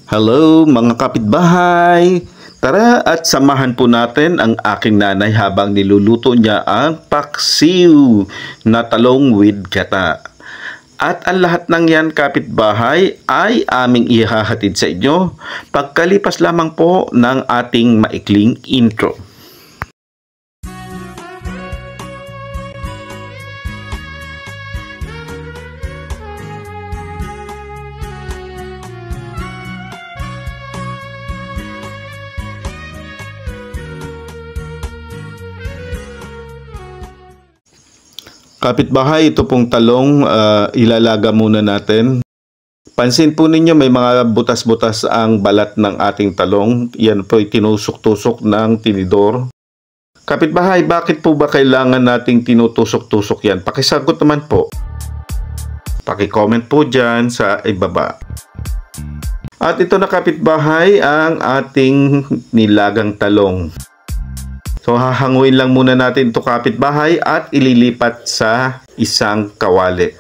Hello mga kapitbahay! Tara at samahan po natin ang aking nanay habang niluluto niya ang paksiw na talong with gata. At ang lahat ng yan kapitbahay ay aming ihahatid sa inyo pagkalipas lamang po ng ating maikling intro. Kapitbahay, ito pong talong ilalaga muna natin. Pansin po ninyo may mga butas-butas ang balat ng ating talong. Yan po ay tinusok-tusok ng tinidor. Kapitbahay, bakit po ba kailangan nating tinutusok-tusok yan? Pakisagot naman po. Paki-comment po dyan sa ibaba. At ito na kapitbahay ang ating nilagang talong. So hahanguin lang muna natin ito kapitbahay at ililipat sa isang kawali.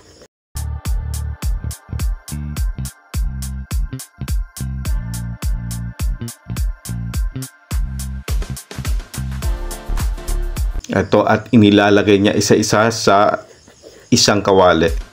Ito at inilalagay niya isa-isa sa isang kawali.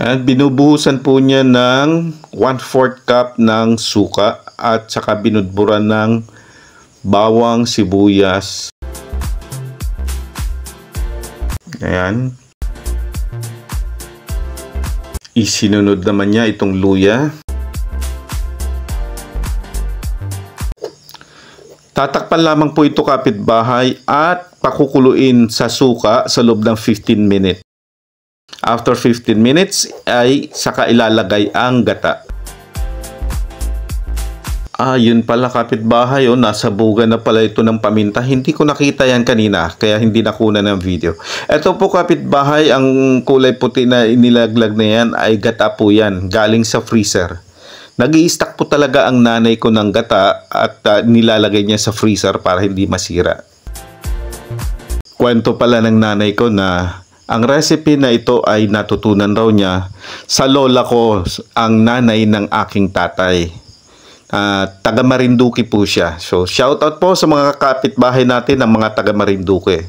At binubuhusan po niya ng 1/4 cup ng suka at saka binudburan ng bawang, sibuyas. Ayan. Isinunod naman niya itong luya. Tatakpan lamang po ito kapitbahay at pakukuluin sa suka sa loob ng 15 minutes. After 15 minutes ay saka ilalagay ang gata. Yun pala kapitbahay, nasa buga na pala ito ng paminta. Hindi ko nakita yan kanina kaya hindi nakuna ng video. Ito po kapitbahay, ang kulay puti na inilaglag na yan ay gata po yan, galing sa freezer. Nag-i-stack po talaga ang nanay ko ng gata at nilalagay niya sa freezer para hindi masira. Kwento pala ng nanay ko na ang recipe na ito ay natutunan raw niya sa lola ko, ang nanay ng aking tatay. Taga Marinduque po siya. So, shoutout po sa mga kapitbahay natin ng mga taga Marinduque.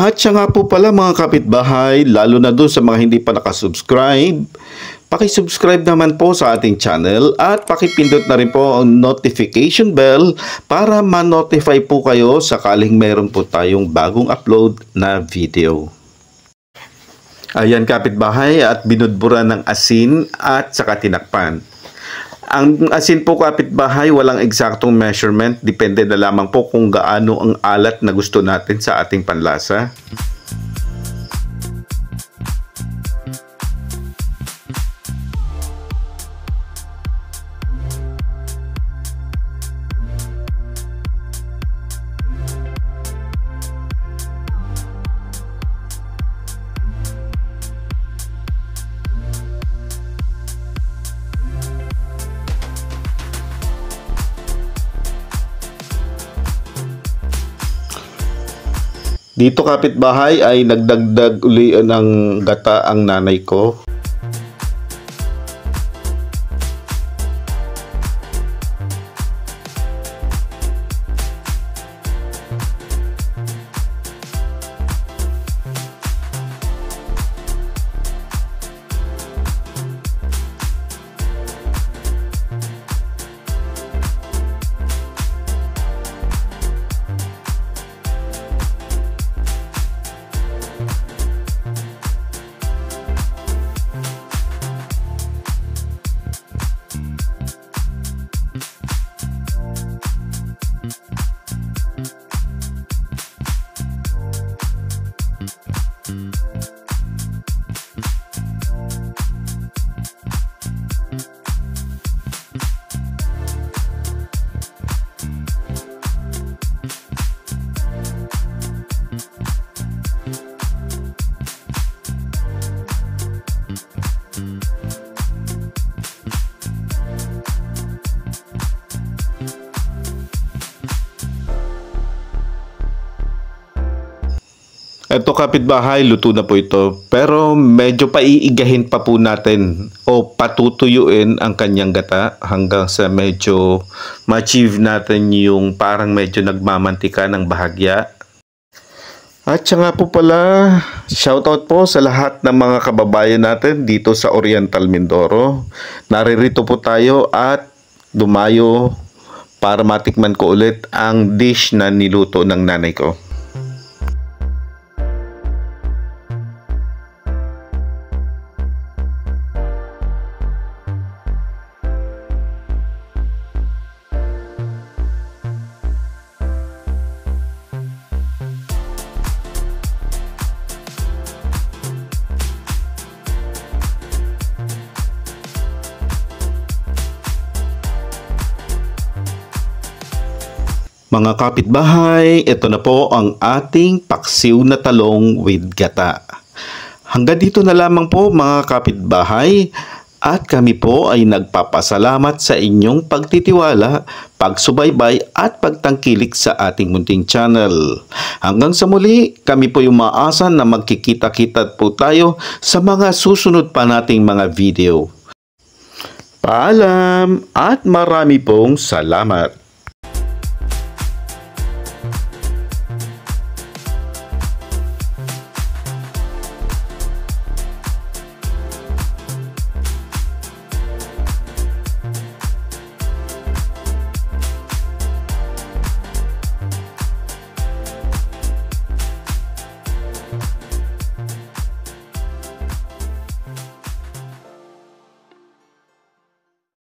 At siya nga po pala mga kapitbahay, lalo na doon sa mga hindi pa nakasubscribe, pakisubscribe naman po sa ating channel at pakipindot na rin po ang notification bell para ma-notify po kayo sakaling meron po tayong bagong upload na video. Ayan kapitbahay, at binudburan ng asin at saka tinakpan. Ang asin po kapitbahay, walang eksaktong measurement. Depende na lamang po kung gaano ang alat na gusto natin sa ating panlasa. Dito kapitbahay ay nagdagdag uli ng gata ang nanay ko. Eto kapitbahay, luto na po ito. Pero medyo paiigahin pa po natin o patutuyuin ang kanyang gata hanggang sa medyo ma-achieve natin yung parang medyo nagmamantika ng bahagya. At siya nga po pala, shoutout po sa lahat ng mga kababayan natin dito sa Oriental Mindoro. Naririto po tayo at dumayo para matikman ko ulit ang dish na niluto ng nanay ko. Mga kapitbahay, ito na po ang ating paksiw na talong with gata. Hanggang dito na lamang po mga kapitbahay at kami po ay nagpapasalamat sa inyong pagtitiwala, pagsubaybay at pagtangkilik sa ating munting channel. Hanggang sa muli, kami po yung maasa na magkikita-kita po tayo sa mga susunod pa nating mga video. Paalam at marami pong salamat.